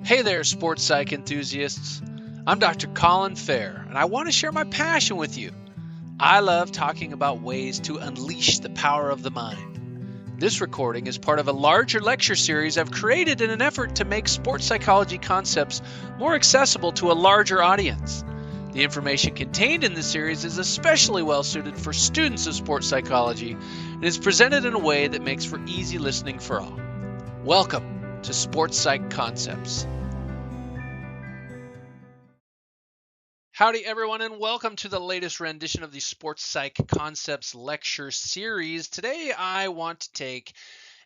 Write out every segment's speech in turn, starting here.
Hey there, sports psych enthusiasts. I'm Dr. Colin Fehr, and I want to share my passion with you. I love talking about ways to unleash the power of the mind. This recording is part of a larger lecture series I've created in an effort to make sports psychology concepts more accessible to a larger audience. The information contained in this series is especially well suited for students of sports psychology and is presented in a way that makes for easy listening for all. Welcome to Sports Psych Concepts. Howdy, everyone, and welcome to the latest rendition of the Sports Psych Concepts lecture series. Today, I want to take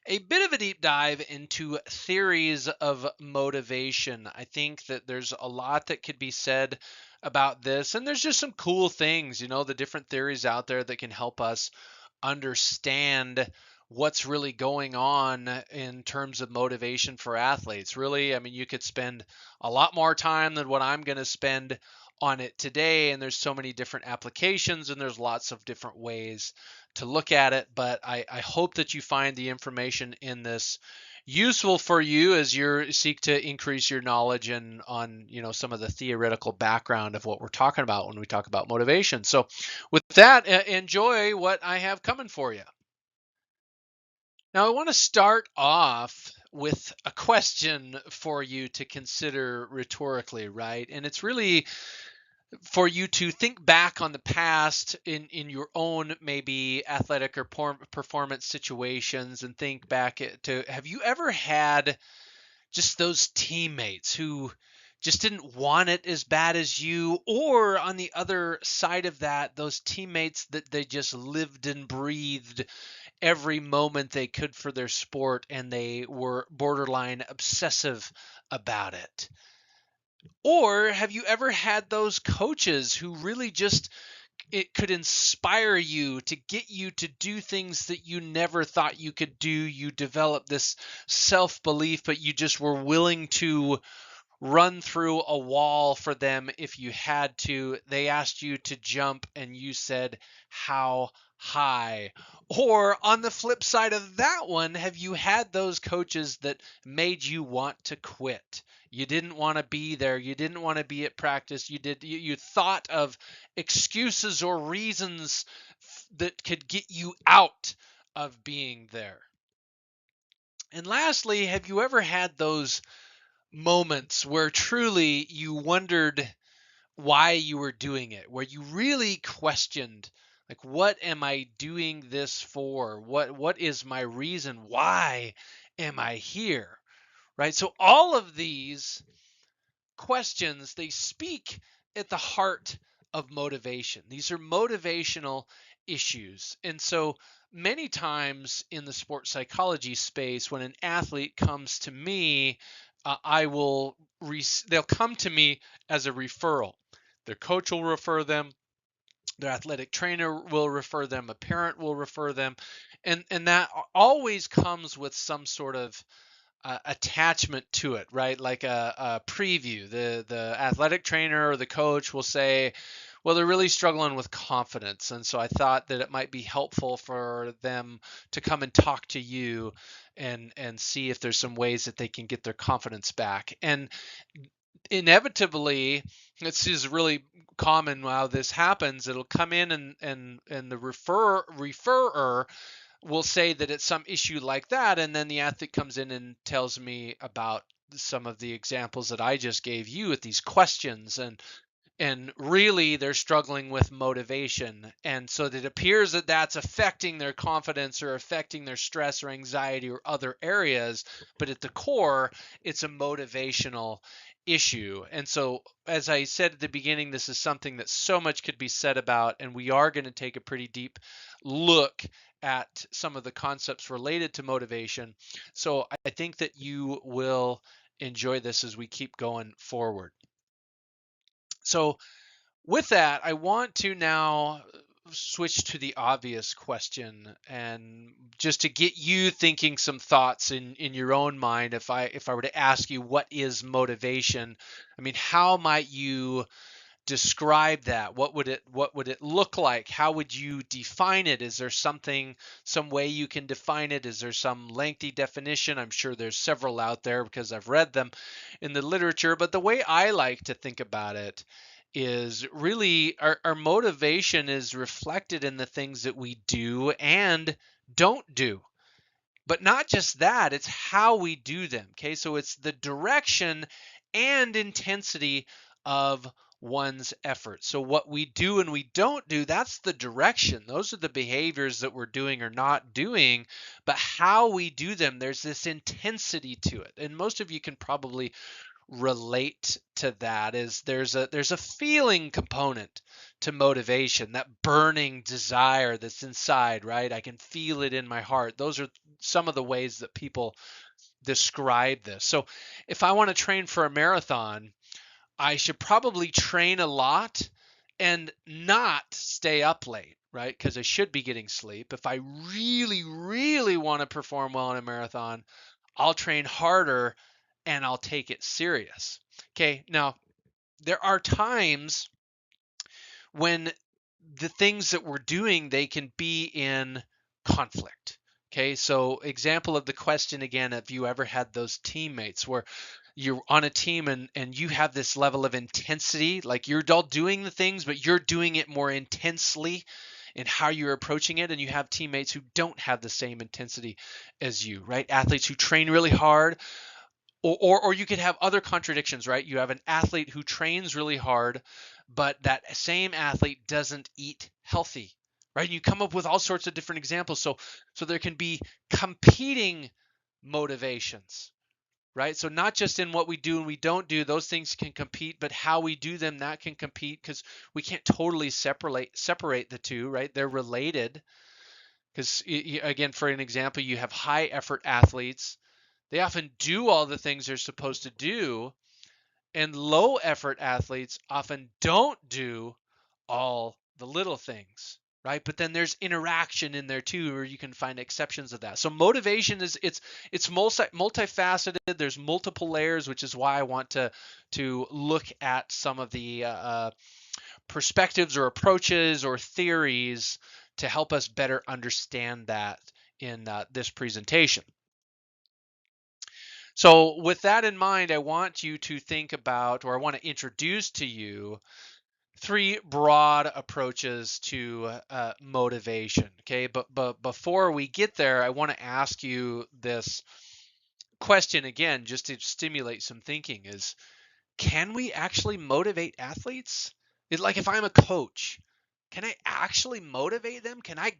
a bit of a deep dive into theories of motivation. I think that there's a lot that could be said about this, and there's just some cool things, the different theories out there that can help us understand what's really going on in terms of motivation for athletes. Really, you could spend a lot more time than what I'm going to spend on it today, and there's so many different applications and there's lots of different ways to look at it, but I hope that you find the information in this useful for you as you seek to increase your knowledge and on some of the theoretical background of what we're talking about when we talk about motivation. So with that, enjoy what I have coming for you. Now, I want to start off with a question for you to consider rhetorically, right? And it's really for you to think back on the past in your own maybe athletic or performance situations and think back to, have you ever had just those teammates who just didn't want it as bad as you, or on the other side of that, those teammates that they just lived and breathed every moment they could for their sport and they were borderline obsessive about it? Or have you ever had those coaches who really just, it could inspire you to get you to do things that you never thought you could do? You develop this self-belief, but you just were willing to run through a wall for them if you had to. They asked you to jump and you said, "How high?" Or on the flip side of that one, have you had those coaches that made you want to quit? You didn't want to be there. You didn't want to be at practice. You thought of excuses or reasons that could get you out of being there. And lastly, have you ever had those moments where truly you wondered why you were doing it, where you really questioned, like, what am I doing this for? What is my reason? Why am I here? Right? So all of these questions, they speak at the heart of motivation. These are motivational issues. And so many times in the sports psychology space, when an athlete comes to me, they'll come to me as a referral. Their coach will refer them, their athletic trainer will refer them, a parent will refer them, and that always comes with some sort of attachment to it, right? Like a preview. The athletic trainer or the coach will say, well, they're really struggling with confidence, and so I thought that it might be helpful for them to come and talk to you and see if there's some ways that they can get their confidence back. And inevitably, this is really common how this happens. It'll come in and the referrer will say that it's some issue like that, and then the athlete comes in and tells me about some of the examples that I just gave you with these questions, and really they're struggling with motivation, and so it appears that that's affecting their confidence or affecting their stress or anxiety or other areas, but at the core it's a motivational issue. And so, as I said at the beginning, this is something that so much could be said about, and we are going to take a pretty deep look at some of the concepts related to motivation. So I think that you will enjoy this as we keep going forward. So with that, I want to now switch to the obvious question, and just to get you thinking some thoughts in your own mind. If I were to ask you, what is motivation? How might you describe that? What would it look like? How would you define it? Is there some way you can define it? Is there some lengthy definition? I'm sure there's several out there because I've read them in the literature, but the way I like to think about it is really our motivation is reflected in the things that we do and don't do. But not just that, it's how we do them. Okay, so it's the direction and intensity of one's effort. So what we do and we don't do, that's the direction. Those are the behaviors that we're doing or not doing. But how we do them, there's this intensity to it. And most of you can probably relate to that. Is there's a feeling component to motivation, that burning desire that's inside, right? I can feel it in my heart. Those are some of the ways that people describe this. So if I want to train for a marathon, I should probably train a lot and not stay up late, right? Because I should be getting sleep. If I really, really want to perform well in a marathon, I'll train harder and I'll take it serious. Okay, now there are times when the things that we're doing, they can be in conflict. Okay, so example of the question again, have you ever had those teammates where you're on a team and you have this level of intensity, like you're all doing the things, but you're doing it more intensely in how you're approaching it, and you have teammates who don't have the same intensity as you, right? Athletes who train really hard, or you could have other contradictions, right? You have an athlete who trains really hard, but that same athlete doesn't eat healthy, right? And you come up with all sorts of different examples. So there can be competing motivations, right? So not just in what we do and we don't do, those things can compete, but how we do them, that can compete, because we can't totally separate the two, right? They're related. Because again, for an example, you have high effort athletes, they often do all the things they're supposed to do, and low effort athletes often don't do all the little things, right? But then there's interaction in there too, where you can find exceptions of that. So motivation is it's multifaceted. There's multiple layers, which is why I want to look at some of the perspectives or approaches or theories to help us better understand that in this presentation. So, with that in mind, I want you to think about, or I want to introduce to you, three broad approaches to motivation. Okay, but before we get there, I want to ask you this question again, just to stimulate some thinking: is can we actually motivate athletes? Like if I'm a coach, can I actually motivate them? Can I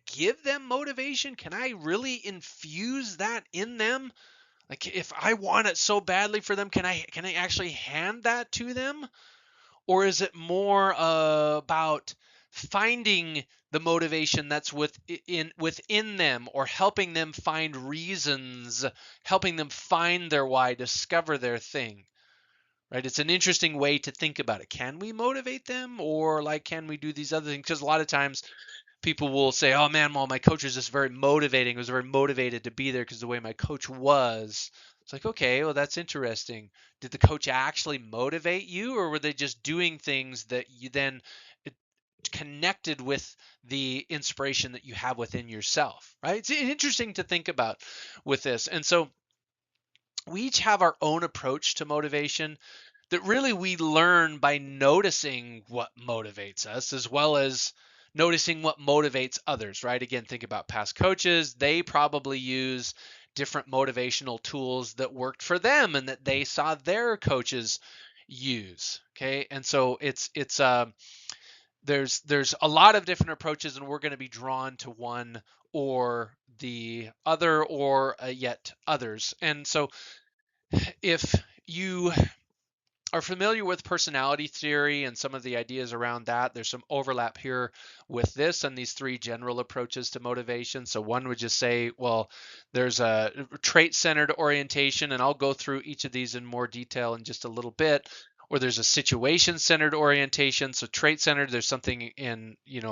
give them motivation? Can I really infuse that in them? Like if I want it so badly for them, can I actually hand that to them? Or is it more about finding the motivation that's within them, or helping them find reasons, helping them find their why, discover their thing, right? It's an interesting way to think about it. Can we motivate them, or like can we do these other things? Because a lot of times people will say, "Oh man, well my coach is just very motivating. I was very motivated to be there because the way my coach was." It's like, okay, well that's interesting. Did the coach actually motivate you, or were they just doing things that you then connected with the inspiration that you have within yourself, right? It's interesting to think about with this. And so we each have our own approach to motivation that really we learn by noticing what motivates us, as well as noticing what motivates others, right? Again, think about past coaches. They probably use different motivational tools that worked for them and that they saw their coaches use. Okay. And so there's a lot of different approaches, and we're going to be drawn to one or the other, or yet others. And so if you are familiar with personality theory and some of the ideas around that, there's some overlap here with this and these three general approaches to motivation. So one would just say, well, there's a trait-centered orientation, and I'll go through each of these in more detail in just a little bit. Or there's a situation-centered orientation. So trait-centered, there's something inherent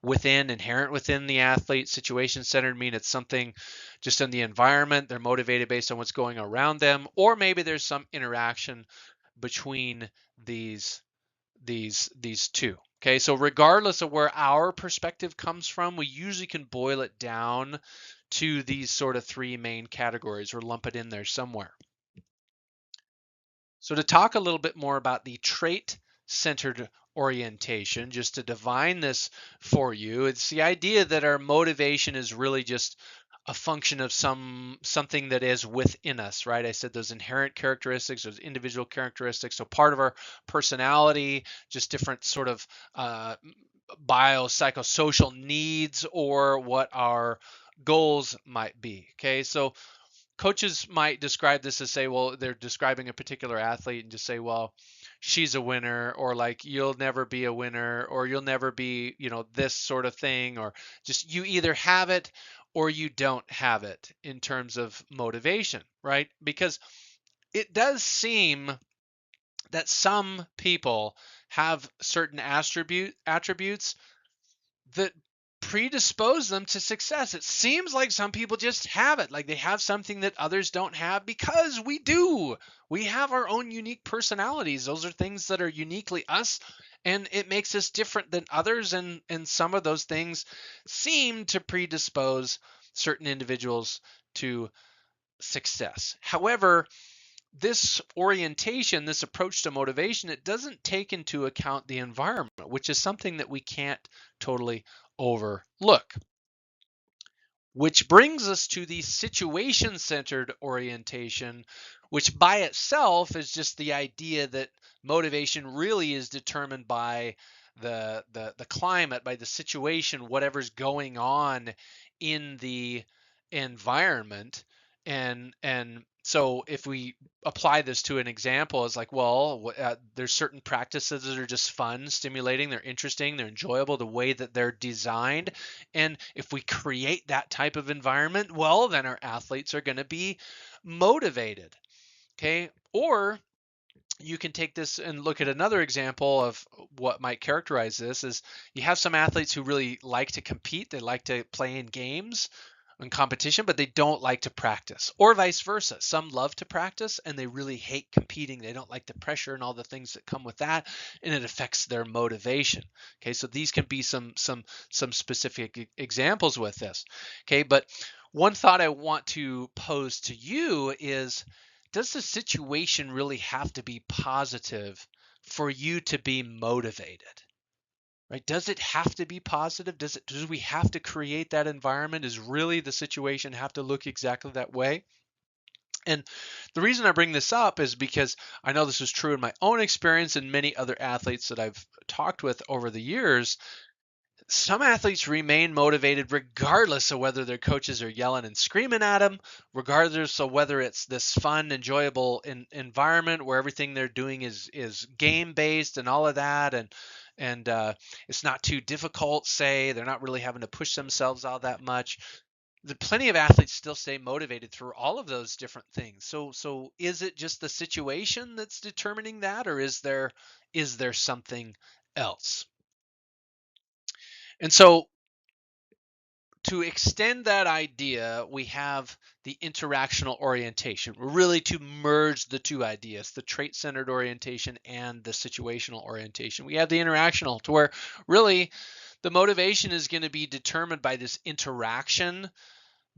within the athlete. Situation-centered mean it's something just in the environment. They're motivated based on what's going around them, or maybe there's some interaction between these these two. Okay, so regardless of where our perspective comes from, we usually can boil it down to these sort of three main categories or lump it in there somewhere. So to talk a little bit more about the trait-centered orientation, just to define this for you, it's the idea that our motivation is really just a function of something that is within us, right? I said those inherent characteristics, those individual characteristics. So part of our personality, just different sort of biopsychosocial needs or what our goals might be. Okay, so coaches might describe this as say, well, they're describing a particular athlete and just say, well, she's a winner, or like, you'll never be a winner, or you'll never be, this sort of thing, or just you either have it or you don't have it in terms of motivation, right? Because it does seem that some people have certain attributes that predispose them to success. It seems like some people just have it, like they have something that others don't have, because we do. We have our own unique personalities. Those are things that are uniquely us, and it makes us different than others, and some of those things seem to predispose certain individuals to success. However, this orientation, this approach to motivation, it doesn't take into account the environment, which is something that we can't totally overlook. Which brings us to the situation-centered orientation, which by itself is just the idea that motivation really is determined by the climate, by the situation, whatever's going on in the environment. And so if we apply this to an example, it's like, well, there's certain practices that are just fun, stimulating, they're interesting, they're enjoyable, the way that they're designed. And if we create that type of environment, well, then our athletes are going to be motivated. Okay. Or you can take this and look at another example of what might characterize this is you have some athletes who really like to compete. They like to play in games and competition, but they don't like to practice, or vice versa. Some love to practice and they really hate competing. They don't like the pressure and all the things that come with that, and it affects their motivation. Okay, so these can be some specific examples with this. Okay, but one thought I want to pose to you is, does the situation really have to be positive for you to be motivated? Right? Does it have to be positive? Do we have to create that environment? Is really the situation have to look exactly that way? And the reason I bring this up is because I know this is true in my own experience and many other athletes that I've talked with over the years. Some athletes remain motivated regardless of whether their coaches are yelling and screaming at them, regardless of whether it's this fun, enjoyable environment where everything they're doing is game based and all of that, and it's not too difficult. Say they're not really having to push themselves all that much. Plenty of athletes still stay motivated through all of those different things. So is it just the situation that's determining that, or is there something else? And so to extend that idea, we have the interactional orientation. We're really to merge the two ideas, the trait-centered orientation and the situational orientation. We have the interactional, to where really the motivation is going to be determined by this interaction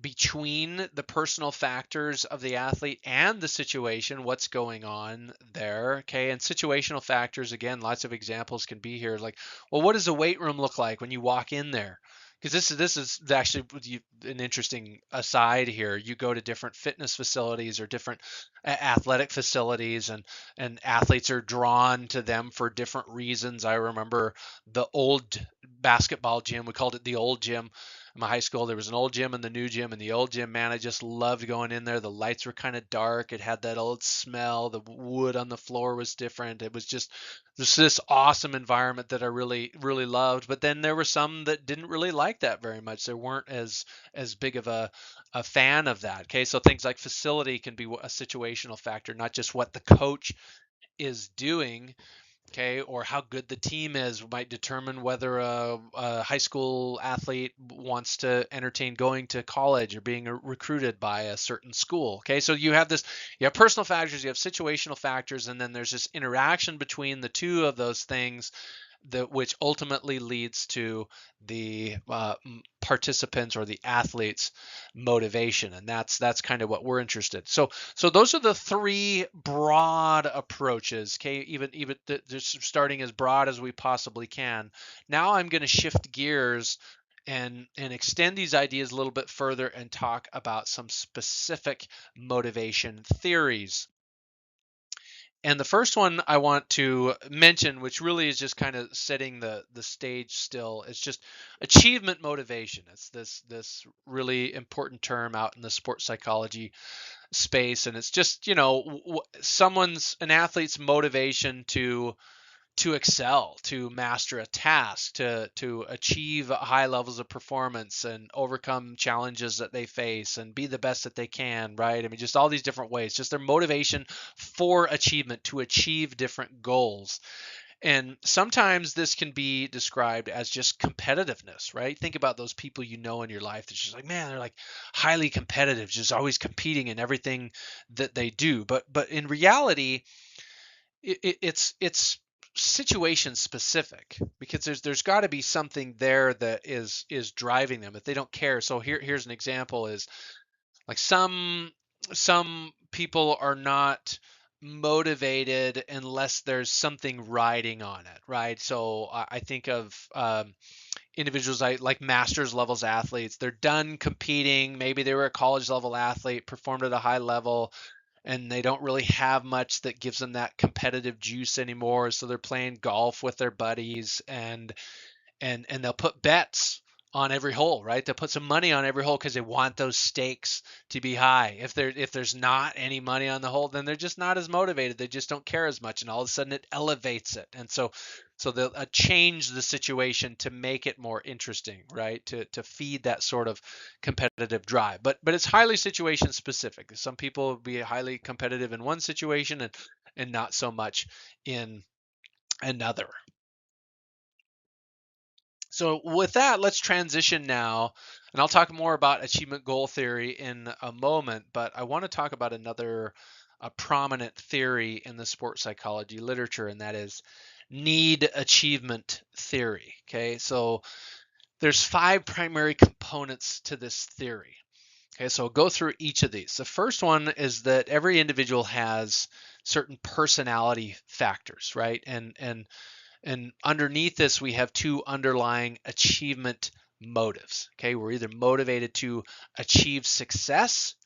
between the personal factors of the athlete and the situation, what's going on there. Okay, and situational factors, again, lots of examples can be here, like, well, what does the weight room look like when you walk in there? Because this is actually an interesting aside here. You go to different fitness facilities or different athletic facilities, and athletes are drawn to them for different reasons. I remember the old basketball gym, we called it the old gym in my high school. There was an old gym and the new gym, and the old gym, man, I just loved going in there. The lights were kind of dark. It had that old smell. The wood on the floor was different. It was just this awesome environment that I really, really loved. But then there were some that didn't really like that very much. They weren't as big of a fan of that. Okay, so things like facility can be a situational factor, not just what the coach is doing. Okay, or how good the team is might determine whether a high school athlete wants to entertain going to college or being recruited by a certain school. Okay, so you have this, you have personal factors, you have situational factors, and then there's this interaction between the two of those things which ultimately leads to the participants or the athletes' motivation, and that's kind of what we're interested in. So those are the three broad approaches. Okay, even just starting as broad as we possibly can. Now I'm going to shift gears and extend these ideas a little bit further and talk about some specific motivation theories. And the first one I want to mention, which really is just kind of setting the stage still, is just achievement motivation. It's this really important term out in the sports psychology space, and it's just, an athlete's motivation to excel, to master a task, to achieve high levels of performance and overcome challenges that they face and be the best that they can, right? I mean, just all these different ways, just their motivation for achievement, to achieve different goals. And sometimes this can be described as just competitiveness, right? Think about those people you know in your life that's just like, man, they're like highly competitive, just always competing in everything that they do. But in reality, it's situation specific, because there's got to be something there that is driving them if they don't care. So here's an example: is like some people are not motivated unless there's something riding on it, right? So I think of individuals like masters levels athletes. They're done competing, maybe they were a college level athlete, performed at a high level, and they don't really have much that gives them that competitive juice anymore. So they're playing golf with their buddies, and they'll put bets on every hole, right? They'll put some money on every hole because they want those stakes to be high. If there's not any money on the hole, then they're just not as motivated. They just don't care as much, and all of a sudden it elevates it. And so they'll change the situation to make it more interesting, right? To feed that sort of competitive drive. But it's highly situation specific. Some people will be highly competitive in one situation and not so much in another. So with that, let's transition now, and I'll talk more about achievement goal theory in a moment, but I want to talk about another prominent theory in the sports psychology literature, and that is need achievement theory. Okay, so there's five primary components to this theory. Okay, so I'll go through each of these. The first one is that every individual has certain personality factors, right? And underneath this, we have two underlying achievement motives. Okay, we're either motivated to achieve success,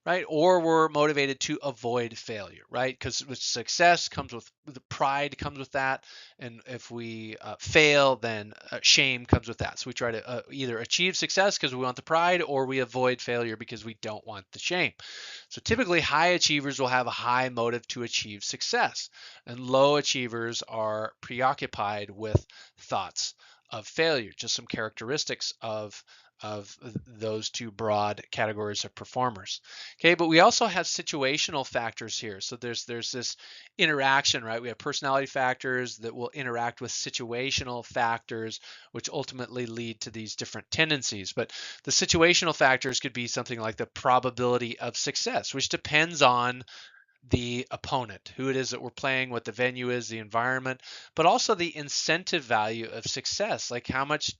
right, or we're motivated to avoid failure, right? Because with success comes with the pride comes with that, and if we fail, then shame comes with that. So we try to either achieve success because we want the pride, or we avoid failure because we don't want the shame. So typically, high achievers will have a high motive to achieve success, and low achievers are preoccupied with thoughts of failure. Just some characteristics of those two broad categories of performers. Okay, but we also have situational factors here. So there's this interaction, right? We have personality factors that will interact with situational factors, which ultimately lead to these different tendencies. But the situational factors could be something like the probability of success, which depends on the opponent, who it is that we're playing, what the venue is, the environment, but also the incentive value of success. Like how much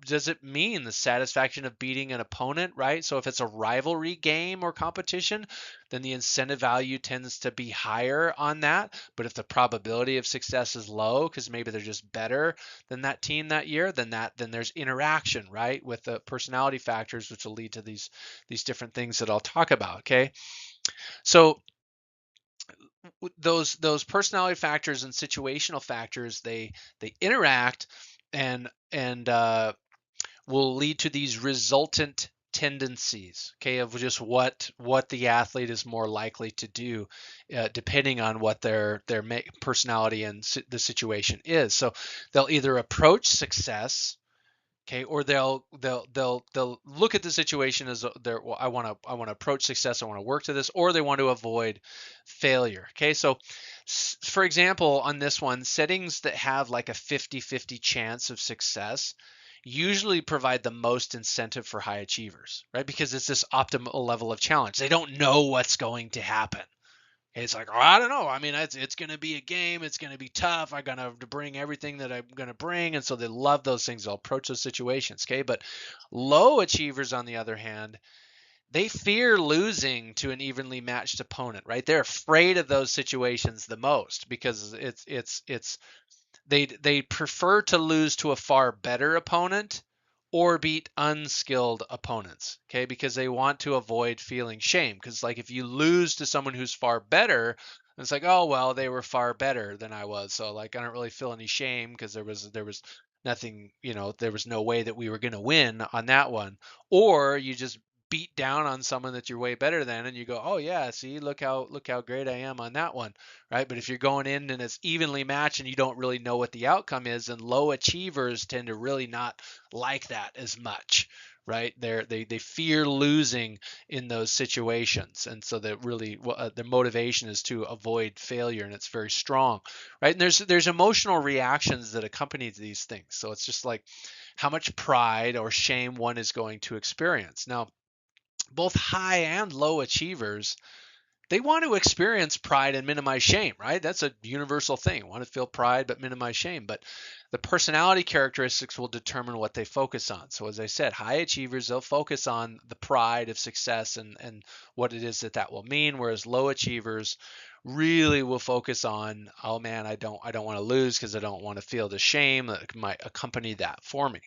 does it mean the satisfaction of beating an opponent, right? So if it's a rivalry game or competition, then the incentive value tends to be higher on that. But if the probability of success is low because maybe they're just better than that team that year, then there's interaction, right, with the personality factors, which will lead to these different things that I'll talk about. Okay, so those personality factors and situational factors, they interact and will lead to these resultant tendencies, okay, of just what the athlete is more likely to do, depending on what their personality and the situation is. So they'll either approach success Okay, or they'll look at the situation as well, I want to approach success, I want to work to this, or they want to avoid failure. Okay, so for example, on this one, settings that have like a 50-50 chance of success usually provide the most incentive for high achievers, right? Because it's this optimal level of challenge. They don't know what's going to happen. It's like, oh, I don't know. I mean, it's going to be a game. It's going to be tough. I'm going to bring everything that I'm going to bring. And so they love those things. They'll approach those situations. Okay. But low achievers, on the other hand, they fear losing to an evenly matched opponent, right? They're afraid of those situations the most because it's they prefer to lose to a far better opponent or beat unskilled opponents, okay? Because they want to avoid feeling shame. Because like if you lose to someone who's far better, it's like, oh well, they were far better than I was, so like I don't really feel any shame because there was nothing, there was no way that we were going to win on that one. Or you just beat down on someone that you're way better than, and you go, oh yeah, see, look how great I am on that one, right? But if you're going in and it's evenly matched and you don't really know what the outcome is, and low achievers tend to really not like that as much, right? They fear losing in those situations, and so that really their motivation is to avoid failure, and it's very strong, right? And there's emotional reactions that accompany these things. So it's just like how much pride or shame one is going to experience. Now, both high and low achievers, they want to experience pride and minimize shame, right? That's a universal thing. Want to feel pride but minimize shame. But the personality characteristics will determine what they focus on. So as I said, high achievers, they'll focus on the pride of success and what it is that will mean, whereas low achievers really will focus on, oh man, I don't want to lose because I don't want to feel the shame that might accompany that for me.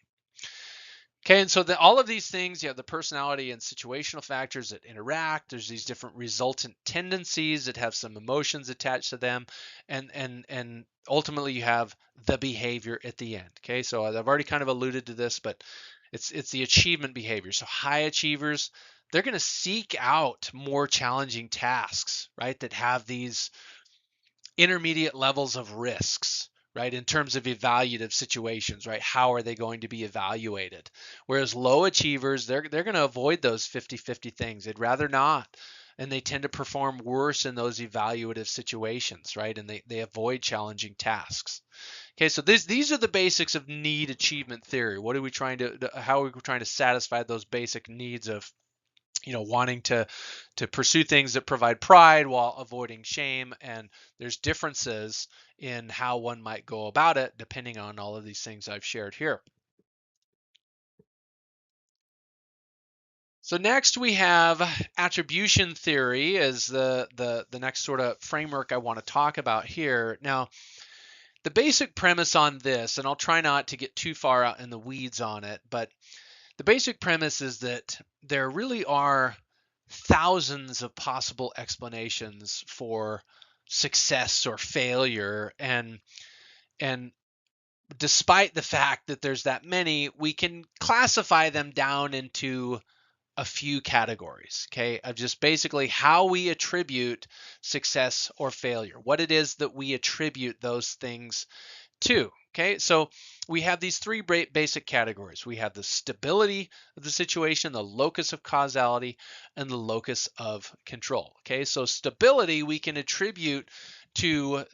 Okay, and so all of these things, you have the personality and situational factors that interact. There's these different resultant tendencies that have some emotions attached to them, and ultimately you have the behavior at the end. Okay, so I've already kind of alluded to this, but it's the achievement behavior. So high achievers, they're going to seek out more challenging tasks, right? That have these intermediate levels of risks, right? In terms of evaluative situations, right? How are they going to be evaluated? Whereas low achievers, they're going to avoid those 50-50 things. They'd rather not. And they tend to perform worse in those evaluative situations, right? And they avoid challenging tasks. Okay, so these are the basics of need achievement theory. What are we trying to, how are we trying to satisfy those basic needs of wanting to pursue things that provide pride while avoiding shame, and there's differences in how one might go about it depending on all of these things I've shared here. So next we have attribution theory as the next sort of framework I want to talk about here. Now, the basic premise on this, and I'll try not to get too far out in the weeds on it, but the basic premise is that there really are thousands of possible explanations for success or failure, and despite the fact that there's that many, we can classify them down into a few categories, okay, of just basically how we attribute success or failure, what it is that we attribute those things to. Okay, so we have these three basic categories. We have the stability of the situation, the locus of causality, and the locus of control. Okay, so stability we can attribute to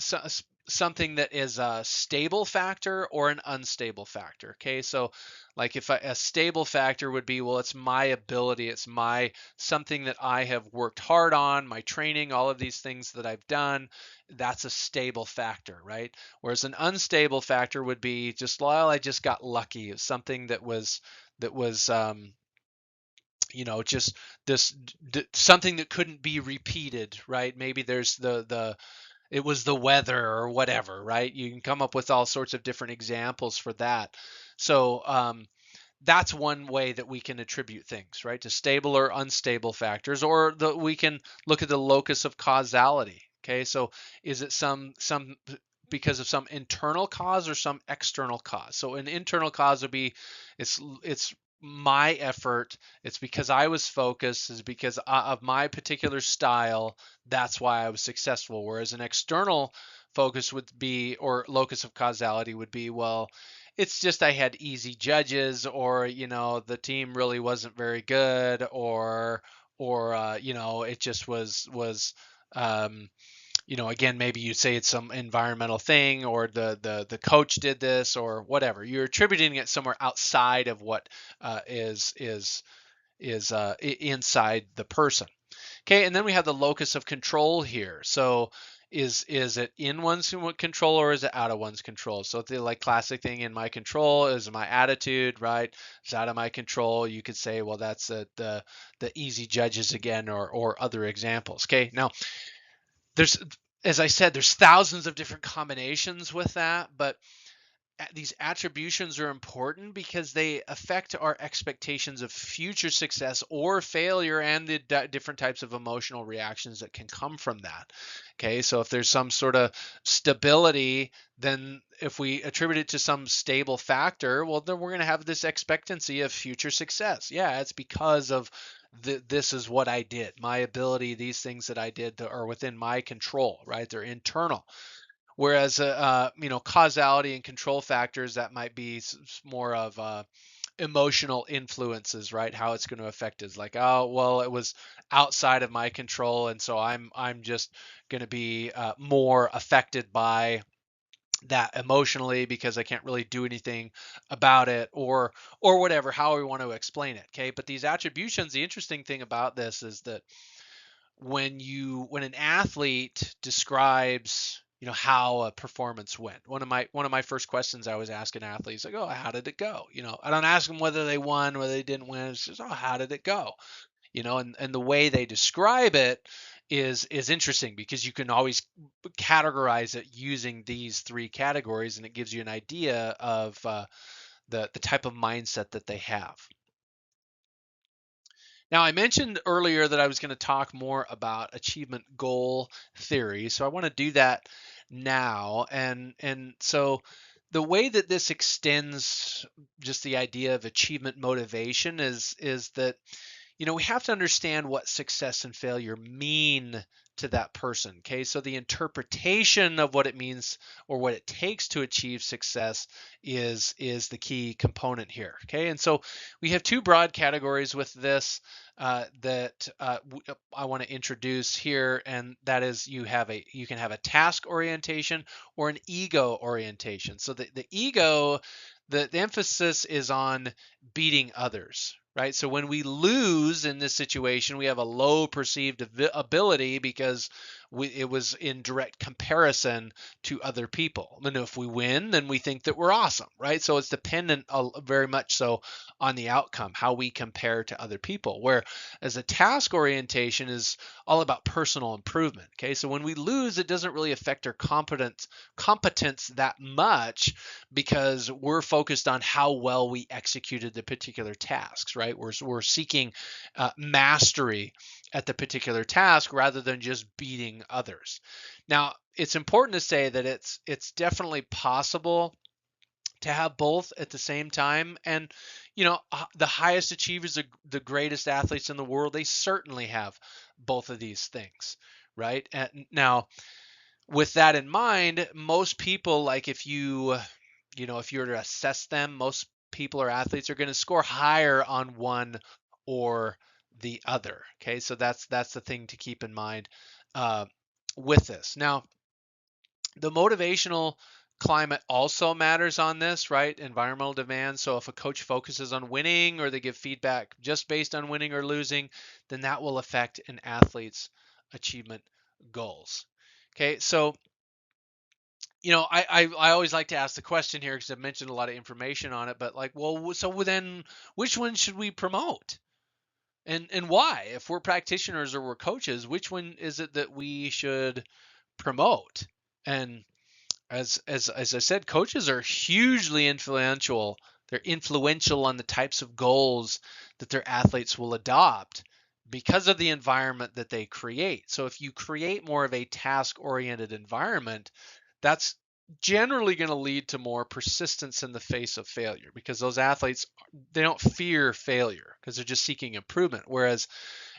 something that is a stable factor or an unstable factor. Okay, so like if a stable factor would be, well, it's my ability, it's my something that I have worked hard on, my training, all of these things that I've done, that's a stable factor, right? Whereas an unstable factor would be just, well, I just got lucky. It's something that was just this something that couldn't be repeated, right? Maybe there's the it was the weather or whatever, right? You can come up with all sorts of different examples for that. So that's one way that we can attribute things, right, to stable or unstable factors, or we can look at the locus of causality. Okay, so is it some because of some internal cause or some external cause? So an internal cause would be it's my effort, it's because I was focused, it's because of my particular style, that's why I was successful. Whereas an external focus would be, or locus of causality would be, well, it's just I had easy judges, or the team really wasn't very good, or it just was again, maybe you say it's some environmental thing, or the coach did this, or whatever. You're attributing it somewhere outside of what is inside the person. Okay, and then we have the locus of control here. So is it in one's control, or is it out of one's control? So the like classic thing, in my control is my attitude, right? It's out of my control. You could say, well, that's the easy judges again, or other examples. Okay, now there's, as I said, there's thousands of different combinations with that, but these attributions are important because they affect our expectations of future success or failure, and the different types of emotional reactions that can come from that. Okay, so if there's some sort of stability, then if we attribute it to some stable factor, well, then we're going to have this expectancy of future success. Yeah, it's because of this is what I did, my ability, these things that I did are within my control, right? They're internal. Whereas, causality and control factors, that might be more of emotional influences, right? How it's going to affect us. Like, oh, well, it was outside of my control, and so I'm just going to be more affected by that emotionally because I can't really do anything about it, or whatever. How we want to explain it. Okay, but these attributions. The interesting thing about this is that when an athlete describes how a performance went, one of my first questions I was asking athletes, like, oh, how did it go? I don't ask them whether they won, whether they didn't win. It's just, oh, how did it go? And the way they describe it is interesting, because you can always categorize it using these three categories, and it gives you an idea of the type of mindset that they have. Now, I mentioned earlier that I was going to talk more about achievement goal theory, so I want to do that now. And so the way that this extends just the idea of achievement motivation is that we have to understand what success and failure mean to that person. Okay, so the interpretation of what it means or what it takes to achieve success is the key component here. Okay, and so we have two broad categories with this that I want to introduce here, and that is you can have a task orientation or an ego orientation. So the ego, the emphasis is on beating others, right? So when we lose in this situation, we have a low perceived ability because it was in direct comparison to other people. And if we win, then we think that we're awesome, right? So it's dependent very much so on the outcome, how we compare to other people. Where as a task orientation is all about personal improvement. Okay, so when we lose, it doesn't really affect our competence that much, because we're focused on how well we executed the particular tasks, right? We're seeking mastery at the particular task rather than just beating others. Now, it's important to say that it's definitely possible to have both at the same time. And the highest achievers, the greatest athletes in the world, they certainly have both of these things, right? And now, with that in mind, most people, like, if you were to assess them, most people or athletes are going to score higher on one or the other. Okay, so that's the thing to keep in mind with this. Now, the motivational climate also matters on this, right? Environmental demand. So if a coach focuses on winning, or they give feedback just based on winning or losing, then that will affect an athlete's achievement goals. Okay, so I always like to ask the question here, because I've mentioned a lot of information on it, but like, well, so then which one should we promote? And why? If we're practitioners or we're coaches, which one is it that we should promote? And as I said, coaches are hugely influential. They're influential on the types of goals that their athletes will adopt because of the environment that they create. So if you create more of a task-oriented environment, that's generally going to lead to more persistence in the face of failure, because those athletes, they don't fear failure because they're just seeking improvement. Whereas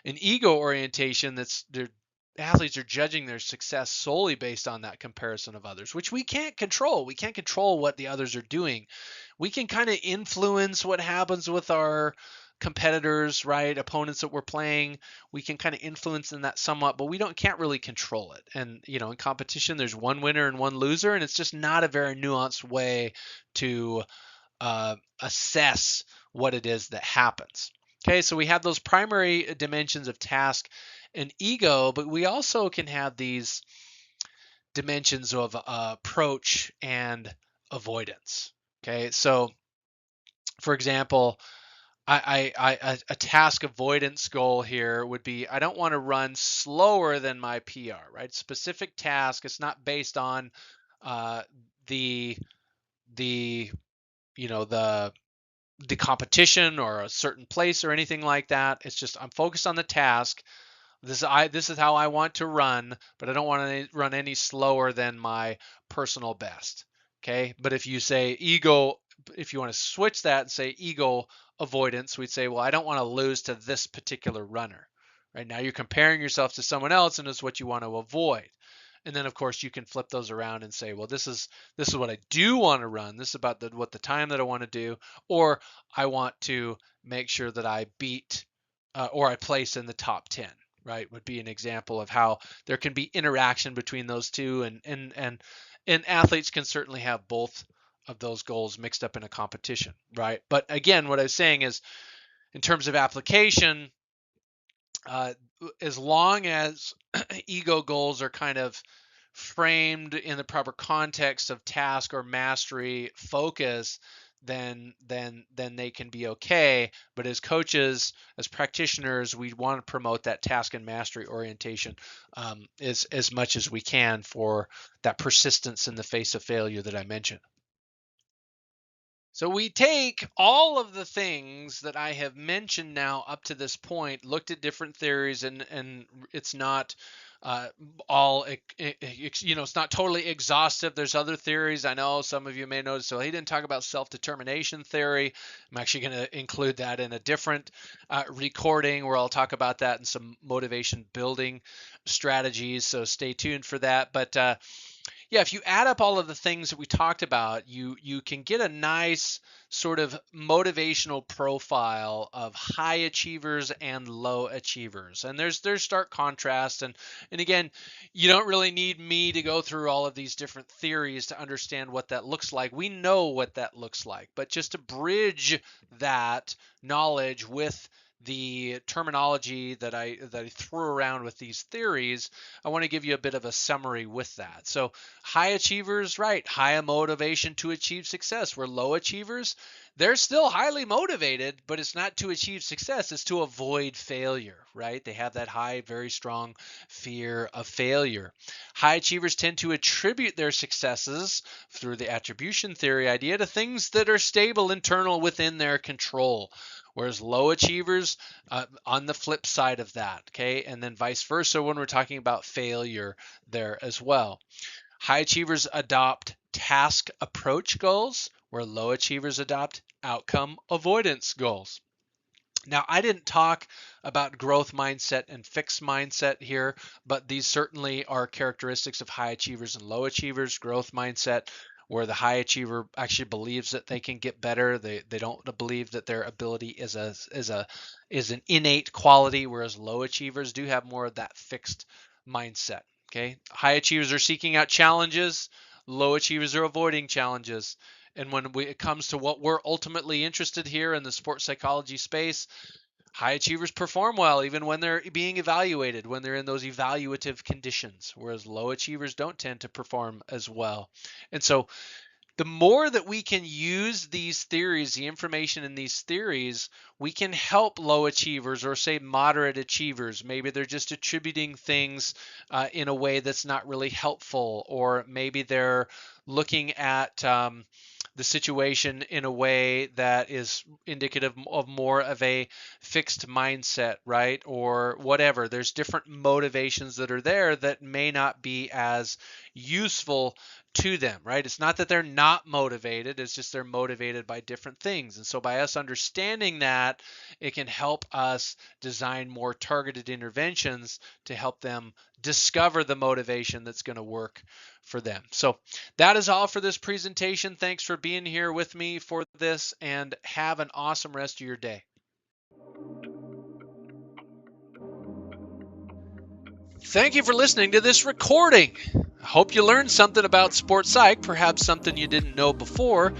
an ego orientation, they're athletes are judging their success solely based on that comparison of others, which we can't control. We can't control what the others are doing. We can kind of influence what happens with our competitors, right? Opponents that we're playing. We can kind of influence in that somewhat, but we can't really control it. And in competition, there's one winner and one loser, and it's just not a very nuanced way to assess what it is that happens. Okay, so we have those primary dimensions of task and ego, but we also can have these dimensions of approach and avoidance. Okay, so for example, a task avoidance goal here would be I don't want to run slower than my PR, right? Specific task. It's not based on uh, the the the competition or a certain place or anything like that. It's just I'm focused on the task. This is how I want to run, but I don't want to run any slower than my personal best. Okay? But if you say ego, if you want to switch that and say ego avoidance, we'd say, well, I don't want to lose to this particular runner. Right now you're comparing yourself to someone else and it's what you want to avoid. And then of course you can flip those around and say, well, this is what I do want to run. This is about what the time that I want to do, or I want to make sure that I beat or I place in the top 10, right? Would be an example of how there can be interaction between those two, and athletes can certainly have both of those goals mixed up in a competition, right? But again, what I was saying is in terms of application, uh, as long as ego goals are kind of framed in the proper context of task or mastery focus, then they can be okay. But as coaches, as practitioners, we want to promote that task and mastery orientation as much as we can for that persistence in the face of failure that I mentioned. So we take all of the things that I have mentioned now up to this point, looked at different theories, and it's not uh, all it's not totally exhaustive. There's other theories. I know some of you may notice. So he didn't talk about self-determination theory. I'm actually going to include that in a different recording where I'll talk about that and some motivation building strategies. So stay tuned for that. But yeah, if you add up all of the things that we talked about, you can get a nice sort of motivational profile of high achievers and low achievers. And there's stark contrast, and again, you don't really need me to go through all of these different theories to understand what that looks like. We know what that looks like, but just to bridge that knowledge with the terminology that I threw around with these theories, I want to give you a bit of a summary with that. So high achievers, right, high motivation to achieve success. Where low achievers, they're still highly motivated, but it's not to achieve success, it's to avoid failure, right? They have that high, very strong fear of failure. High achievers tend to attribute their successes through the attribution theory idea to things that are stable, internal, within their control. Whereas low achievers, on the flip side of that, okay, and then vice versa when we're talking about failure there as well. High achievers adopt task approach goals, where low achievers adopt outcome avoidance goals. Now, I didn't talk about growth mindset and fixed mindset here, but these certainly are characteristics of high achievers and low achievers. Growth mindset, where the high achiever actually believes that they can get better. They don't believe that their ability is an innate quality, whereas low achievers do have more of that fixed mindset. Okay, high achievers are seeking out challenges. Low achievers are avoiding challenges. And when it comes to what we're ultimately interested here in the sports psychology space, high achievers perform well even when they're being evaluated, when they're in those evaluative conditions, whereas low achievers don't tend to perform as well. And so the more that we can use these theories, the information in these theories, we can help low achievers or say moderate achievers. Maybe they're just attributing things in a way that's not really helpful, or maybe they're looking at the situation in a way that is indicative of more of a fixed mindset, right? Or whatever. There's different motivations that are there that may not be as useful to them, right? It's not that they're not motivated, it's just they're motivated by different things. And so by us understanding that, it can help us design more targeted interventions to help them discover the motivation that's going to work for them. So that is all for this presentation. Thanks for being here with me for this, and have an awesome rest of your day. Thank you for listening to this recording. I hope you learned something about sports psych, perhaps something you didn't know before,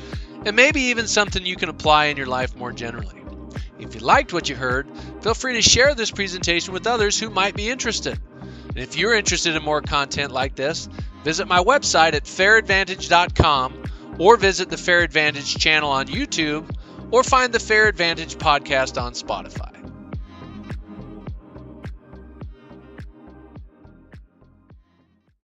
and maybe even something you can apply in your life more generally. If you liked what you heard, feel free to share this presentation with others who might be interested. And if you're interested in more content like this, visit my website at fairadvantage.com, or visit the Fehr Advantage channel on YouTube, or find the Fehr Advantage podcast on Spotify.